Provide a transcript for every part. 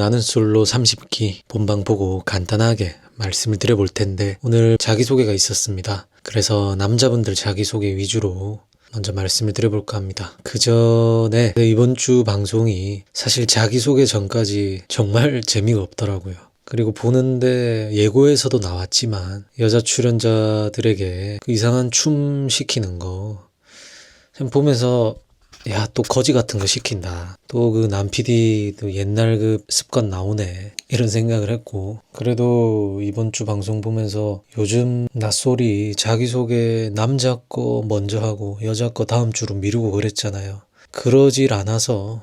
나는 솔로 30기 본방 보고 간단하게 말씀을 드려볼 텐데, 오늘 자기소개가 있었습니다. 그래서 남자분들 자기소개 위주로 먼저 말씀을 드려볼까 합니다. 그 전에 이번 주 방송이 사실 자기소개 전까지 정말 재미가 없더라고요. 그리고 보는데 예고에서도 나왔지만 여자 출연자들에게 그 이상한 춤 시키는 거 보면서 야, 또 거지 같은 거 시킨다. 또 그 남 PD도 옛날 그 습관 나오네. 이런 생각을 했고, 그래도 이번 주 방송 보면서 요즘 낯소리 자기소개 남자 거 먼저 하고 여자 거 다음 주로 미루고 그랬잖아요. 그러질 않아서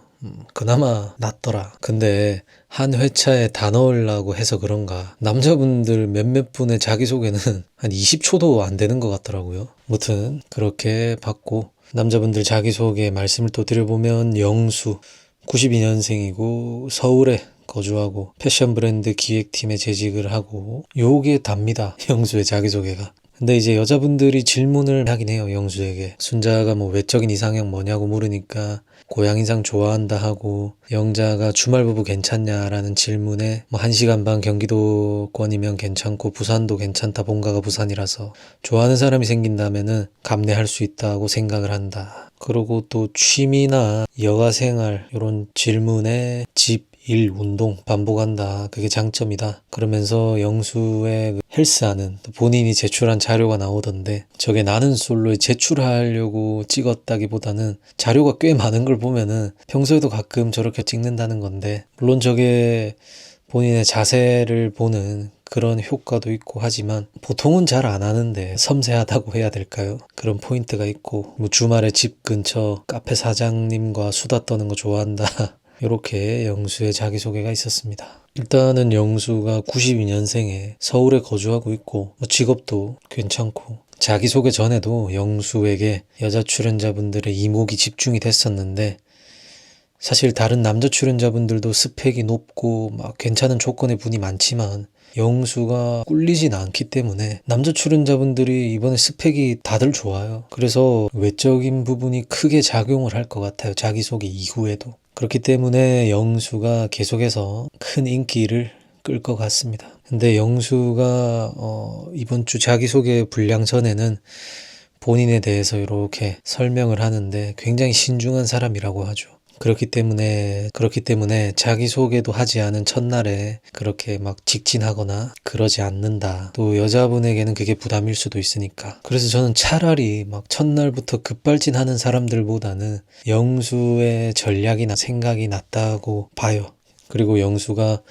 그나마 낫더라. 근데 한 회차에 다 넣으려고 해서 그런가 남자분들 몇몇 분의 자기소개는 한 20초도 안 되는 것 같더라고요. 무튼 그렇게 봤고, 남자분들 자기소개 말씀을 또 드려보면 영수 92년생이고 서울에 거주하고 패션 브랜드 기획팀에 재직을 하고, 요게 답니다. 영수의 자기소개가. 근데 이제 여자분들이 질문을 하긴 해요. 영수에게 순자가 뭐 외적인 이상형 뭐냐고 물으니까 고향 인상 좋아한다 하고, 영자가 주말부부 괜찮냐라는 질문에 뭐 1시간 반 경기도권이면 괜찮고 부산도 괜찮다, 본가가 부산이라서 좋아하는 사람이 생긴다면은 감내할 수 있다고 생각을 한다. 그리고 또 취미나 여가생활 이런 질문에 집, 일, 운동 반복한다. 그게 장점이다. 그러면서 영수의 그 헬스하는 본인이 제출한 자료가 나오던데, 저게 나는 솔로에 제출하려고 찍었다기보다는 자료가 꽤 많은 걸 보면은 평소에도 가끔 저렇게 찍는다는 건데, 물론 저게 본인의 자세를 보는 그런 효과도 있고 하지만 보통은 잘 안 하는데 섬세하다고 해야 될까요? 그런 포인트가 있고, 뭐 주말에 집 근처 카페 사장님과 수다 떠는 거 좋아한다. 이렇게 영수의 자기소개가 있었습니다. 일단은 영수가 92년생에 서울에 거주하고 있고, 뭐 직업도 괜찮고, 자기소개 전에도 영수에게 여자 출연자분들의 이목이 집중이 됐었는데, 사실 다른 남자 출연자분들도 스펙이 높고 막 괜찮은 조건의 분이 많지만 영수가 꿀리진 않기 때문에 남자 출연자분들이 이번에 스펙이 다들 좋아요. 그래서 외적인 부분이 크게 작용을 할 것 같아요. 자기소개 이후에도. 그렇기 때문에 영수가 계속해서 큰 인기를 끌 것 같습니다. 근데 영수가 이번 주 자기소개 분량 전에는 본인에 대해서 이렇게 설명을 하는데 굉장히 신중한 사람이라고 하죠. 그렇기 때문에 자기소개도 하지 않은 첫날에 그렇게 막 직진하거나 그러지 않는다. 또 여자분에게는 그게 부담일 수도 있으니까. 그래서 저는 차라리 막 첫날부터 급발진하는 사람들보다는 영수의 전략이나 생각이 낫다고 봐요. 그리고 영수가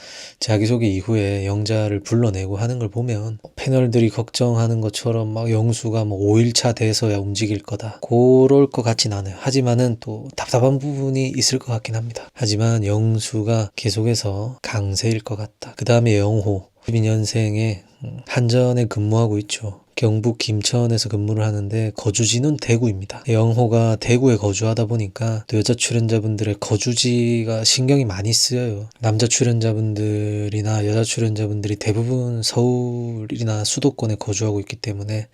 자기소개 이후에 영자를 불러내고 하는 걸 보면 패널들이 걱정하는 것처럼 막 영수가 뭐 5일차 돼서야 움직일 거다, 그럴 것 같진 않아요. 하지만은 또 답답한 부분이 있을 것 같긴 합니다. 하지만 영수가 계속해서 강세일 것 같다. 그 다음에 영호 12년생에 한전에 근무하고 있죠. 경북 김천에서 근무를 하는데 거주지는 대구입니다. 영호가 대구에 거주하다 보니까 또 여자 출연자분들의 거주지가 신경이 많이 쓰여요. 남자 출연자분들이나 여자 출연자분들이 대부분 서울이나 수도권에 거주하고 있기 때문에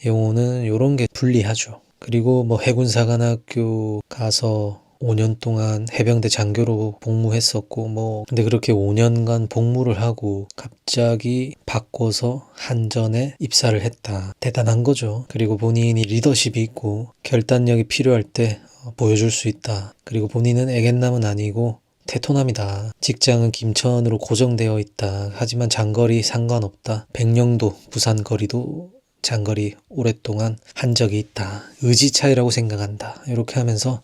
영호는 이런 게 불리하죠. 그리고 뭐 해군사관학교 가서 5년 동안 해병대 장교로 복무했었고, 뭐 근데 그렇게 5년간 복무를 하고 갑자기 바꿔서 한전에 입사를 했다. 대단한 거죠. 그리고 본인이 리더십이 있고 결단력이 필요할 때 보여줄 수 있다. 그리고 본인은 애견남은 아니고 테토남이다. 직장은 김천으로 고정되어 있다. 하지만 장거리 상관없다. 백령도 부산 거리도 장거리 오랫동안 한 적이 있다. 의지 차이라고 생각한다. 이렇게 하면서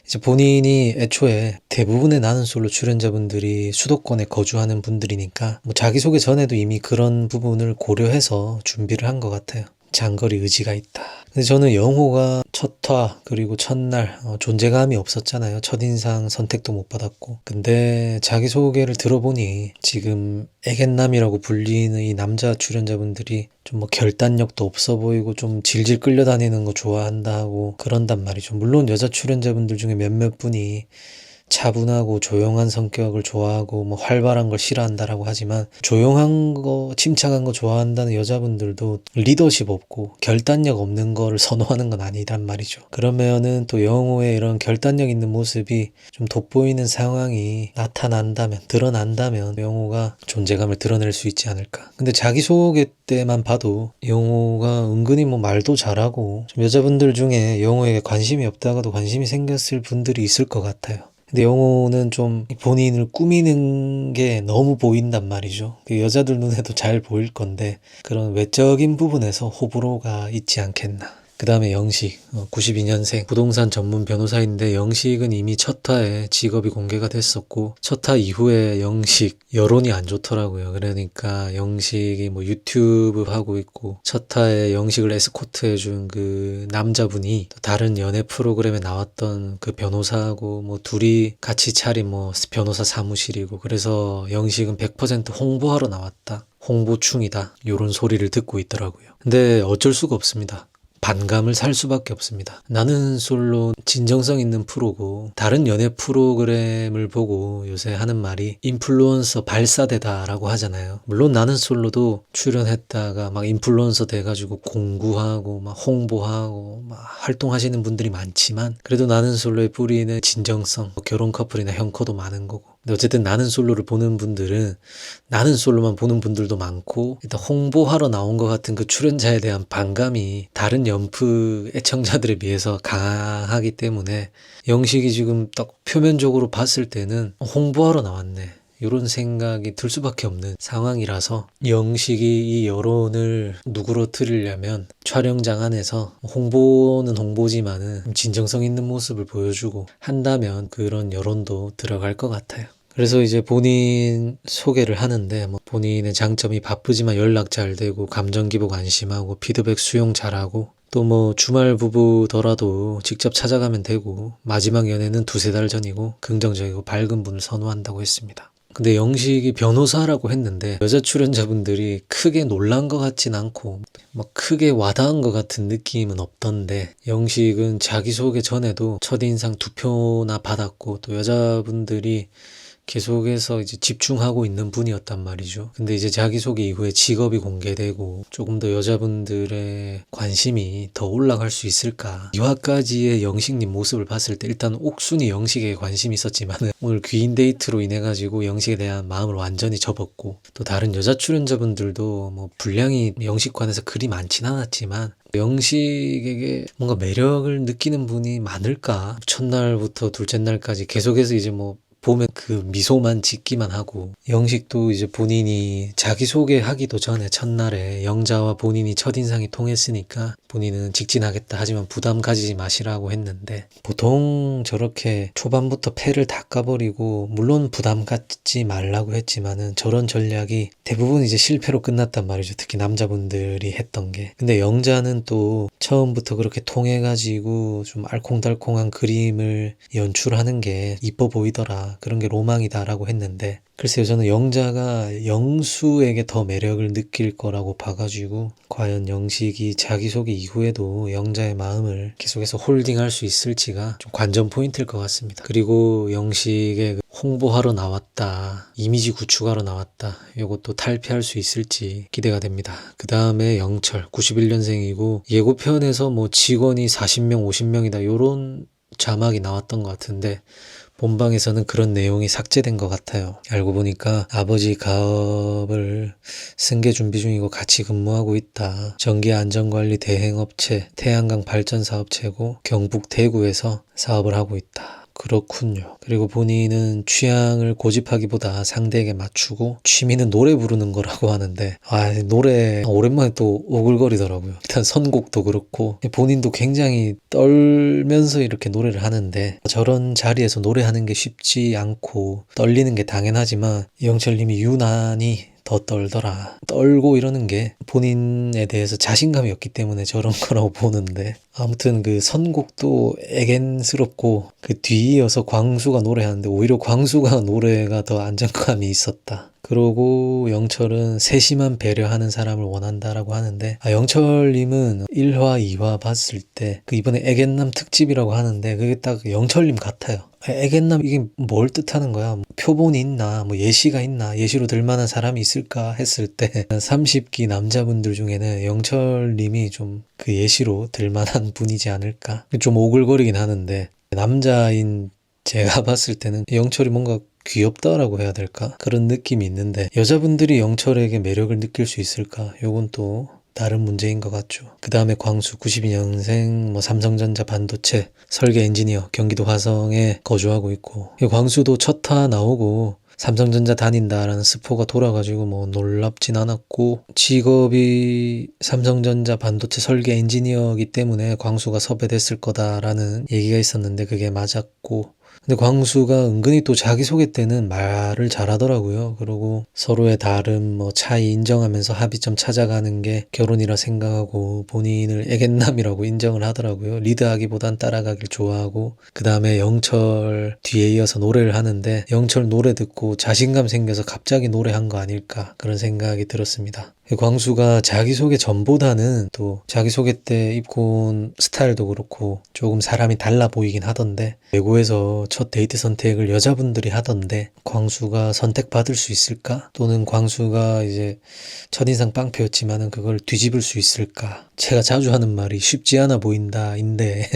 이제 본인이 애초에 대부분의 나는 솔로 출연자분들이 수도권에 거주하는 분들이니까 뭐 자기소개 전에도 이미 그런 부분을 고려해서 준비를 한 것 같아요. 장거리 의지가 있다. 근데 저는 영호가 첫화 그리고 첫날 존재감이 없었잖아요. 첫인상 선택도 못 받았고. 근데 자기소개를 들어보니 지금 애견남이라고 불리는 이 남자 출연자분들이 좀 뭐 결단력도 없어 보이고 좀 질질 끌려다니는 거 좋아한다 하고 그런단 말이죠. 물론 여자 출연자분들 중에 몇몇 분이 차분하고 조용한 성격을 좋아하고 뭐 활발한 걸 싫어한다라고 하지만 조용한 거, 침착한 거 좋아한다는 여자분들도 리더십 없고 결단력 없는 거를 선호하는 건 아니란 말이죠. 그러면은 또 영호의 이런 결단력 있는 모습이 좀 돋보이는 상황이 나타난다면, 드러난다면 영호가 존재감을 드러낼 수 있지 않을까. 근데 자기소개 때만 봐도 영호가 은근히 뭐 말도 잘하고 좀 여자분들 중에 영호에게 관심이 없다가도 관심이 생겼을 분들이 있을 것 같아요. 근데 영호는 좀 본인을 꾸미는 게 너무 보인단 말이죠. 여자들 눈에도 잘 보일 건데 그런 외적인 부분에서 호불호가 있지 않겠나. 그 다음에 영식, 92년생 부동산 전문 변호사인데 영식은 이미 첫 화에 직업이 공개가 됐었고 첫 화 이후에 영식 여론이 안 좋더라고요. 그러니까 영식이 뭐 유튜브 하고 있고 첫 화에 영식을 에스코트 해준 그 남자분이 또 다른 연애 프로그램에 나왔던 그 변호사하고 뭐 둘이 같이 차린 뭐 변호사 사무실이고 그래서 영식은 100% 홍보하러 나왔다. 홍보충이다. 요런 소리를 듣고 있더라고요. 근데 어쩔 수가 없습니다. 반감을 살 수밖에 없습니다. 나는 솔로 진정성 있는 프로고 다른 연애 프로그램을 보고 요새 하는 말이 인플루언서 발사대다라고 하잖아요. 물론 나는 솔로도 출연했다가 막 인플루언서 돼가지고 공구하고 막 홍보하고 막 활동하시는 분들이 많지만 그래도 나는 솔로의 뿌리는 진정성, 결혼 커플이나 형커도 많은 거고 근데 어쨌든 나는 솔로를 보는 분들은 나는 솔로만 보는 분들도 많고 일단 홍보하러 나온 것 같은 그 출연자에 대한 반감이 다른 연프 애청자들에 비해서 강하기 때문에 영식이 지금 딱 표면적으로 봤을 때는 홍보하러 나왔네 이런 생각이 들 수밖에 없는 상황이라서 영식이 이 여론을 누그러뜨리려면 촬영장 안에서 홍보는 홍보지만은 진정성 있는 모습을 보여주고 한다면 그런 여론도 들어갈 것 같아요. 그래서 이제 본인 소개를 하는데 뭐 본인의 장점이 바쁘지만 연락 잘 되고 감정 기복 안심하고 피드백 수용 잘하고 또 뭐 주말 부부더라도 직접 찾아가면 되고 마지막 연애는 2-3달 전이고 긍정적이고 밝은 분을 선호한다고 했습니다. 근데 영식이 변호사라고 했는데 여자 출연자분들이 크게 놀란 것 같진 않고 막 크게 와닿은 것 같은 느낌은 없던데 영식은 자기소개 전에도 첫인상 2표나 받았고 또 여자분들이 계속해서 이제 집중하고 있는 분이었단 말이죠. 근데 이제 자기소개 이후에 직업이 공개되고 조금 더 여자분들의 관심이 더 올라갈 수 있을까. 이화까지의 영식님 모습을 봤을 때 일단 옥순이 영식에 관심이 있었지만은 오늘 귀인 데이트로 인해 가지고 영식에 대한 마음을 완전히 접었고 또 다른 여자 출연자분들도 뭐 분량이 영식관에서 그리 많진 않았지만 영식에게 뭔가 매력을 느끼는 분이 많을까. 첫날부터 둘째 날까지 계속해서 이제 뭐 보면 그 미소만 짓기만 하고 영식도 이제 본인이 자기소개하기도 전에 첫날에 영자와 본인이 첫인상이 통했으니까 본인은 직진하겠다 하지만 부담 가지지 마시라고 했는데 보통 저렇게 초반부터 패를 다 까버리고 물론 부담 갖지 말라고 했지만은 저런 전략이 대부분 이제 실패로 끝났단 말이죠. 특히 남자분들이 했던 게. 근데 영자는 또 처음부터 그렇게 통해가지고 좀 알콩달콩한 그림을 연출하는 게 이뻐 보이더라. 그런 게 로망이다라고 했는데 글쎄요 저는 영자가 영수에게 더 매력을 느낄 거라고 봐가지고 과연 영식이 자기소개 이후에도 영자의 마음을 계속해서 홀딩할 수 있을지가 좀 관전 포인트일 것 같습니다. 그리고 영식의 홍보하러 나왔다, 이미지 구축하러 나왔다, 이것도 탈피할 수 있을지 기대가 됩니다. 그 다음에 영철 91년생이고 예고편에서 뭐 직원이 40명 50명이다 요런 자막이 나왔던 것 같은데 본방에서는 그런 내용이 삭제된 것 같아요. 알고 보니까 아버지 가업을 승계 준비 중이고 같이 근무하고 있다. 전기안전관리 대행업체 태양광 발전사업체고 경북 대구에서 사업을 하고 있다. 그렇군요. 그리고 본인은 취향을 고집하기보다 상대에게 맞추고 취미는 노래 부르는 거라고 하는데 노래 오랜만에 또 오글거리더라고요. 일단 선곡도 그렇고 본인도 굉장히 떨면서 이렇게 노래를 하는데 저런 자리에서 노래하는 게 쉽지 않고 떨리는 게 당연하지만 영철님이 유난히 더 떨더라. 떨고 이러는 게 본인에 대해서 자신감이 없기 때문에 저런 거라고 보는데 아무튼 그 선곡도 애견스럽고 그 뒤이어서 광수가 노래하는데 오히려 광수가 노래가 더 안정감이 있었다. 그러고 영철은 세심한 배려하는 사람을 원한다라고 하는데 영철님은 1화, 2화 봤을 때 그 이번에 애견남 특집이라고 하는데 그게 딱 영철님 같아요. 애견남 이게 뭘 뜻하는 거야? 표본이 있나? 뭐 예시가 있나? 예시로 들 만한 사람이 있을까? 했을 때 30기 남자분들 중에는 영철님이 좀 그 예시로 들 만한 분이지 않을까? 좀 오글거리긴 하는데 남자인 제가 봤을 때는 영철이 뭔가 귀엽다라고 해야 될까? 그런 느낌이 있는데 여자분들이 영철에게 매력을 느낄 수 있을까? 요건 또 다른 문제인 것 같죠. 그 다음에 광수 92년생 뭐 삼성전자 반도체 설계 엔지니어 경기도 화성에 거주하고 있고 광수도 첫 타 나오고 삼성전자 다닌다라는 스포가 돌아가지고 뭐 놀랍진 않았고 직업이 삼성전자 반도체 설계 엔지니어이기 때문에 광수가 섭외됐을 거다라는 얘기가 있었는데 그게 맞았고 근데 광수가 은근히 또 자기소개 때는 말을 잘하더라고요. 그리고 서로의 다른 뭐 차이 인정하면서 합의점 찾아가는 게 결혼이라 생각하고 본인을 애견남이라고 인정을 하더라고요. 리드하기보단 따라가길 좋아하고 그 다음에 영철 뒤에 이어서 노래를 하는데 영철 노래 듣고 자신감 생겨서 갑자기 노래한 거 아닐까 그런 생각이 들었습니다. 광수가 자기소개 전보다는 또 자기소개 때 입고 온 스타일도 그렇고 조금 사람이 달라 보이긴 하던데 외고에서 첫 데이트 선택을 여자분들이 하던데 광수가 선택받을 수 있을까? 또는 광수가 이제 첫인상 빵표였지만은 그걸 뒤집을 수 있을까? 제가 자주 하는 말이 쉽지 않아 보인다인데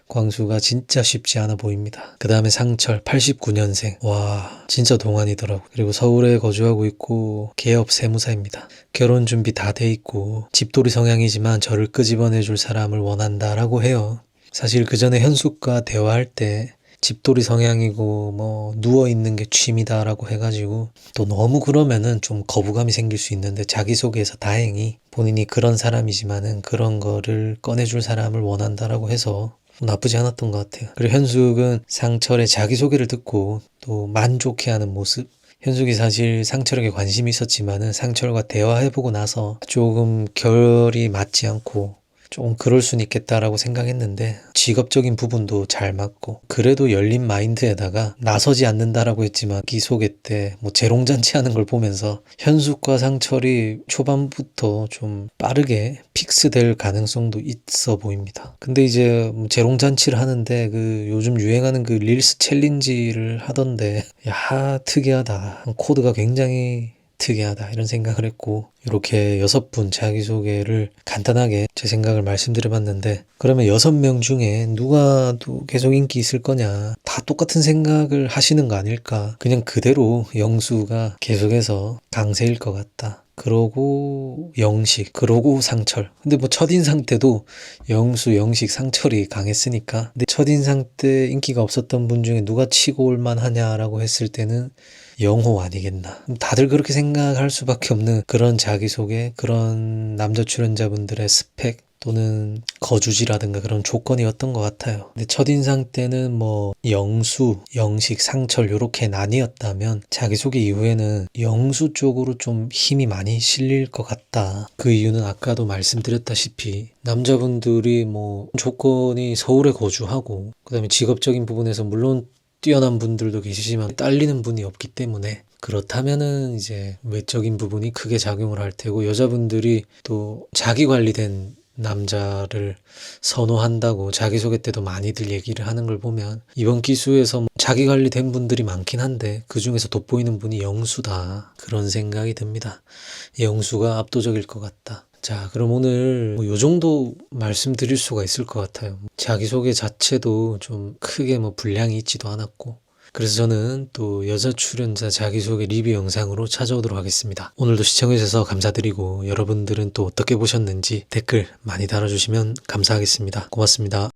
광수가 진짜 쉽지 않아 보입니다. 그 다음에 상철 89년생 와 진짜 동안이더라고. 그리고 서울에 거주하고 있고 개업 세무사입니다. 결혼 준비 다 돼 있고 집돌이 성향이지만 저를 끄집어내줄 사람을 원한다라고 해요. 사실 그 전에 현숙과 대화할 때 집돌이 성향이고 뭐 누워있는 게 취미다라고 해가지고 또 너무 그러면은 좀 거부감이 생길 수 있는데 자기소개에서 다행히 본인이 그런 사람이지만은 그런 거를 꺼내줄 사람을 원한다라고 해서 나쁘지 않았던 것 같아요. 그리고 현숙은 상철의 자기소개를 듣고 또 만족해하는 모습 현숙이 사실 상철에게 관심이 있었지만은 상철과 대화해보고 나서 조금 결이 맞지 않고 조금 그럴 수는 있겠다라고 생각했는데 직업적인 부분도 잘 맞고 그래도 열린 마인드에다가 나서지 않는다라고 했지만 기소개 때 뭐 재롱잔치 하는 걸 보면서 현숙과 상철이 초반부터 좀 빠르게 픽스될 가능성도 있어 보입니다. 근데 이제 재롱잔치를 하는데 그 요즘 유행하는 그 릴스 챌린지를 하던데 야 특이하다. 코드가 굉장히 특이하다 이런 생각을 했고 이렇게 6분 자기소개를 간단하게 제 생각을 말씀드려봤는데 그러면 6명 중에 누가 또 계속 인기 있을 거냐 다 똑같은 생각을 하시는 거 아닐까 그냥 그대로 영수가 계속해서 강세일 것 같다 그러고 영식 그러고 상철 근데 뭐 첫인상 때도 영수 영식 상철이 강했으니까 근데 첫인상 때 인기가 없었던 분 중에 누가 치고 올만 하냐라고 했을 때는 영호 아니겠나. 다들 그렇게 생각할 수밖에 없는 그런 자기소개, 그런 남자 출연자분들의 스펙 또는 거주지라든가 그런 조건이었던 것 같아요. 근데 첫인상 때는 뭐 영수, 영식, 상철 요렇게 나뉘었다면 자기소개 이후에는 영수 쪽으로 좀 힘이 많이 실릴 것 같다. 그 이유는 아까도 말씀드렸다시피 남자분들이 뭐 조건이 서울에 거주하고 그다음에 직업적인 부분에서 물론 뛰어난 분들도 계시지만 딸리는 분이 없기 때문에 그렇다면은 이제 외적인 부분이 크게 작용을 할 테고 여자분들이 또 자기 관리된 남자를 선호한다고 자기소개 때도 많이들 얘기를 하는 걸 보면 이번 기수에서 자기 관리된 분들이 많긴 한데 그 중에서 돋보이는 분이 영수다 그런 생각이 듭니다. 영수가 압도적일 것 같다. 자, 그럼 오늘 뭐 요 정도 말씀드릴 수가 있을 것 같아요. 자기소개 자체도 좀 크게 뭐 분량이 있지도 않았고 그래서 저는 또 여자 출연자 자기소개 리뷰 영상으로 찾아오도록 하겠습니다. 오늘도 시청해주셔서 감사드리고 여러분들은 또 어떻게 보셨는지 댓글 많이 달아주시면 감사하겠습니다. 고맙습니다.